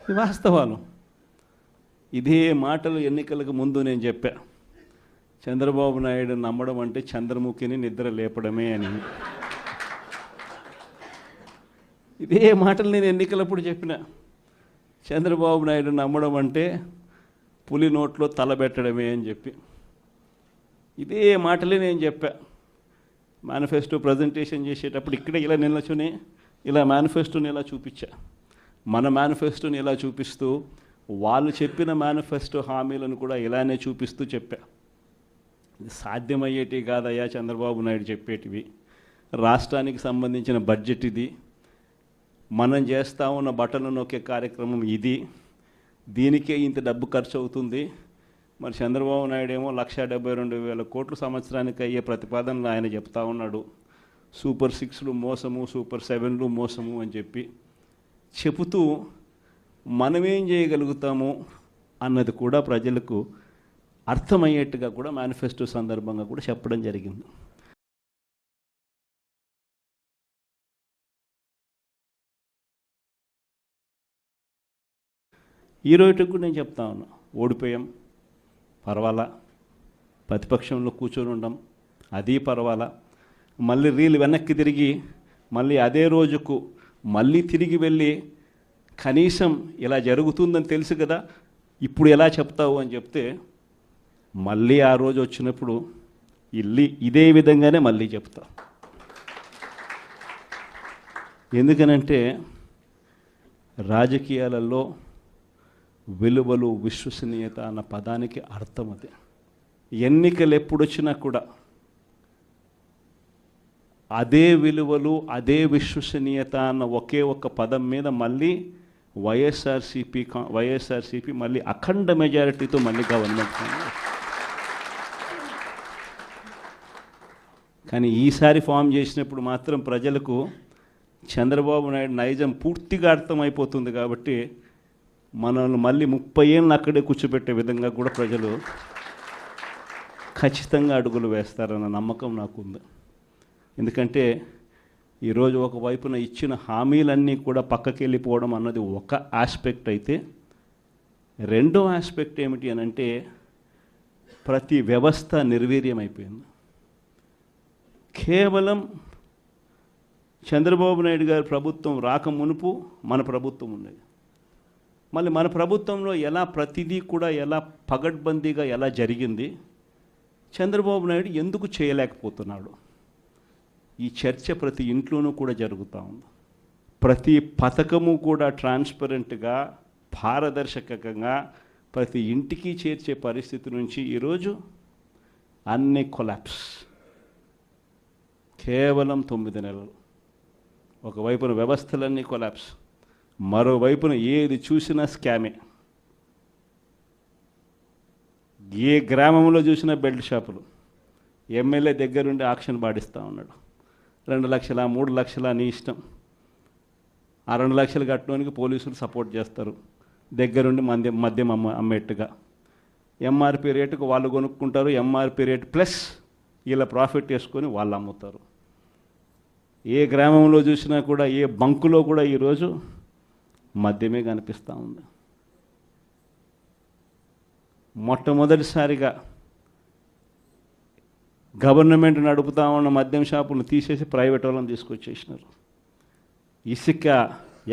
ఇది వాస్తవాలు. ఇదే మాటలు ఎన్నికలకు ముందు నేను చెప్పా. చంద్రబాబు నాయుడు నమ్మడం అంటే చంద్రముఖిని నిద్ర లేపడమే అని. ఇదే మాటలు నేను ఎన్నికలప్పుడు చెప్పిన. చంద్రబాబు నాయుడు నమ్మడం అంటే పులి నోట్లో తలబెట్టడమే అని చెప్పి ఇదే మాటలే నేను చెప్పా. మేనిఫెస్టో ప్రజెంటేషన్ చేసేటప్పుడు ఇక్కడే ఇలా నిల్చుని ఇలా మేనిఫెస్టోని ఇలా చూపించా. మన మేనిఫెస్టోని ఇలా చూపిస్తూ వాళ్ళు చెప్పిన మేనిఫెస్టో హామీలను కూడా ఇలానే చూపిస్తూ చెప్పా. ఇది సాధ్యమయ్యేటివి కాదయ్యా చంద్రబాబు నాయుడు చెప్పేటివి. రాష్ట్రానికి సంబంధించిన బడ్జెట్ ఇది, మనం చేస్తూ ఉన్న బటన్లు నొక్కే కార్యక్రమం ఇది, దీనికే ఇంత డబ్బు ఖర్చు అవుతుంది. మరి చంద్రబాబు నాయుడు ఏమో 1,72,000 కోట్లు సంవత్సరానికి అయ్యే ప్రతిపాదనలు ఆయన చెప్తా ఉన్నాడు. సూపర్ 6లు మోసము, సూపర్ 7లు మోసము అని చెప్పి చెబుతూ మనమేం చేయగలుగుతాము అన్నది కూడా ప్రజలకు అర్థమయ్యేట్టుగా కూడా మేనిఫెస్టో సందర్భంగా కూడా చెప్పడం జరిగింది. ఈ రోజుకు నేను చెప్తా ఉన్నా, ఓడిపోయాం పర్వాలా, ప్రతిపక్షంలో కూర్చొని ఉండం అది పర్వాలా, మళ్ళీ రీలు వెనక్కి తిరిగి మళ్ళీ అదే రోజుకు మళ్ళీ తిరిగి వెళ్ళి కనీసం ఇలా జరుగుతుందని తెలుసు కదా ఇప్పుడు ఎలా చెప్తావు అని చెప్తే మళ్ళీ ఆ రోజు వచ్చినప్పుడు ఇదే విధంగానే మళ్ళీ చెప్తా. ఎందుకనంటే రాజకీయాలలో విలువలు, విశ్వసనీయత అన్న పదానికి అర్థం అదే. ఎన్నికలు ఎప్పుడొచ్చినా కూడా అదే విలువలు, అదే విశ్వసనీయత అన్న ఒకే ఒక్క పదం మీద మళ్ళీ వైఎస్ఆర్సీపీ మళ్ళీ అఖండ మెజారిటీతో మళ్ళీ గవర్నమెంట్. కానీ ఈసారి ఫామ్ చేసినప్పుడు మాత్రం ప్రజలకు చంద్రబాబు నాయుడు నైజం పూర్తిగా అర్థమైపోతుంది. కాబట్టి మనల్ని మళ్ళీ 30 ఏళ్ళు అక్కడే కూర్చోబెట్టే విధంగా కూడా ప్రజలు ఖచ్చితంగా అడుగులు వేస్తారన్న నమ్మకం నాకుంది. ఎందుకంటే ఈరోజు ఒకవైపున ఇచ్చిన హామీలన్నీ కూడా పక్కకి వెళ్ళిపోవడం అన్నది ఒక ఆస్పెక్ట్ అయితే, రెండో ఆస్పెక్ట్ ఏమిటి అని అంటే ప్రతి వ్యవస్థ నిర్వీర్యమైపోయింది. కేవలం చంద్రబాబు నాయుడు గారి ప్రభుత్వం రాక మునుపు మన ప్రభుత్వం ఉండేది. మళ్ళీ మన ప్రభుత్వంలో ఎలా ప్రతిదీ కూడా ఎలా పగడ్బందీగా ఎలా జరిగింది, చంద్రబాబు నాయుడు ఎందుకు చేయలేకపోతున్నాడు, ఈ చర్చ ప్రతి ఇంట్లోనూ కూడా జరుగుతూ ఉంది. ప్రతి పథకము కూడా ట్రాన్స్పరెంట్గా, పారదర్శకంగా ప్రతి ఇంటికి చేర్చే పరిస్థితి నుంచి ఈరోజు అన్ని కొలాప్స్. కేవలం 9 నెలలు. ఒకవైపున వ్యవస్థలన్నీ కొలాప్స్, మరోవైపున ఏది చూసినా స్కామే. ఏ గ్రామంలో చూసినా బెల్ట్ షాపులు. ఎమ్మెల్యే దగ్గరుండి ఆక్షన్ పాడిస్తూ ఉన్నాడు. 2 లక్షల 3 లక్షల నీ ఇష్టం. ఆ 2 లక్షలు కట్టడానికి పోలీసులు సపోర్ట్ చేస్తారు, దగ్గరుండి మద్యం అమ్మేట్టుగా. ఎంఆర్పి రేటుకు వాళ్ళు కొనుక్కుంటారు, ఎంఆర్పి రేటు ప్లస్ ఇలా ప్రాఫిట్ వేసుకొని వాళ్ళు అమ్ముతారు. ఏ గ్రామంలో చూసినా కూడా, ఏ బంకులో కూడా ఈరోజు మద్యమే కనిపిస్తూ ఉంది. మొట్టమొదటిసారిగా గవర్నమెంట్ నడుపుతా ఉన్న మద్యం షాపులను తీసేసి ప్రైవేట్ వాళ్ళని తీసుకొచ్చేసినారు. ఇసుక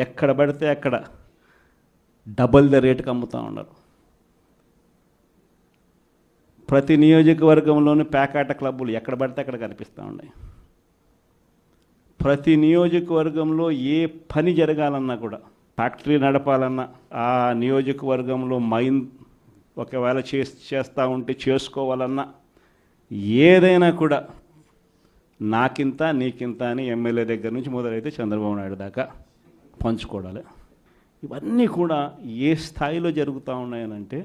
ఎక్కడ పడితే అక్కడ డబల్ ద రేటుకి అమ్ముతూ ఉన్నారు. ప్రతి నియోజకవర్గంలోని ప్యాకాట క్లబ్బులు ఎక్కడ పడితే అక్కడ కనిపిస్తూ ఉన్నాయి. ప్రతి నియోజకవర్గంలో ఏ పని జరగాలన్నా కూడా, ఫ్యాక్టరీ నడపాలన్నా, ఆ నియోజకవర్గంలో మైన్ ఒకవేళ చేస్తూ ఉంటే చేసుకోవాలన్నా, ఏదైనా కూడా నాకింత నీకింత అని ఎమ్మెల్యే దగ్గర నుంచి మొదలైతే చంద్రబాబు నాయుడు దాకా పంచుకోవడాలి. ఇవన్నీ కూడా ఏ స్థాయిలో జరుగుతూ ఉన్నాయనంటే,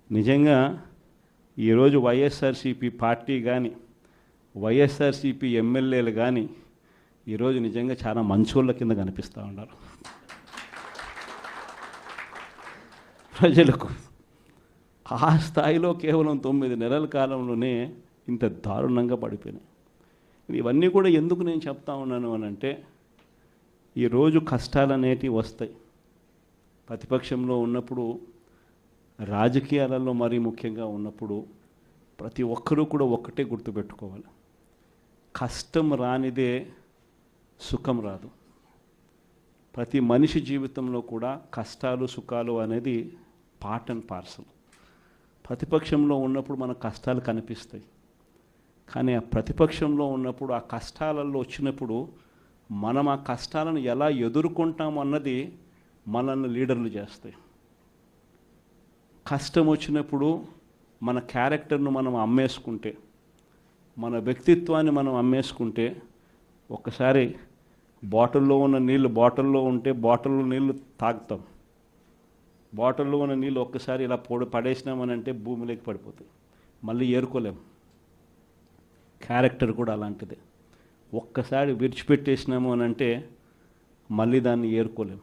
నిజంగా ఈరోజు వైఎస్ఆర్సీపీ పార్టీ కానీ, వైఎస్ఆర్సీపీ ఎమ్మెల్యేలు కానీ ఈరోజు నిజంగా చాలా మంచోళ్ళ కింద కనిపిస్తూ ఉన్నారు ప్రజలకు. ఆ స్థాయిలో కేవలం 9 నెలల కాలంలోనే ఇంత దారుణంగా పడిపోయినాయి. ఇవన్నీ కూడా ఎందుకు నేను చెప్తా ఉన్నాను అని అంటే, ఈరోజు కష్టాలు అనేటివి వస్తాయి. ప్రతిపక్షంలో ఉన్నప్పుడు, రాజకీయాలలో మరీ ముఖ్యంగా ఉన్నప్పుడు ప్రతి ఒక్కరూ కూడా ఒక్కటే గుర్తుపెట్టుకోవాలి, కష్టం రానిదే సుఖం రాదు. ప్రతి మనిషి జీవితంలో కూడా కష్టాలు సుఖాలు అనేది పార్ట్ అండ్ పార్సల్. ప్రతిపక్షంలో ఉన్నప్పుడు మన కష్టాలు కనిపిస్తాయి, కానీ ఆ ప్రతిపక్షంలో ఉన్నప్పుడు ఆ కష్టాలలో వచ్చినప్పుడు మనం ఆ కష్టాలను ఎలా ఎదుర్కొంటాం అన్నది మనల్ని లీడర్లు చేస్తాయి. కష్టం వచ్చినప్పుడు మన క్యారెక్టర్ను మనం అమ్మేసుకుంటే, మన వ్యక్తిత్వాన్ని మనం అమ్మేసుకుంటే, ఒక్కసారి బాటిల్లో ఉన్న నీళ్ళు బాటిల్లో ఉంటే బాటిల్లో నీళ్ళు తాగుతాం, బాటిల్లో ఉన్న నీళ్ళు ఒక్కసారి ఇలా పడేసినామనంటే భూమిలోకి పడిపోతాయి, మళ్ళీ ఏరుకోలేం. క్యారెక్టర్ కూడా అలాంటిదే, ఒక్కసారి విడిచిపెట్టేసినాము అని అంటే మళ్ళీ దాన్ని ఏరుకోలేం.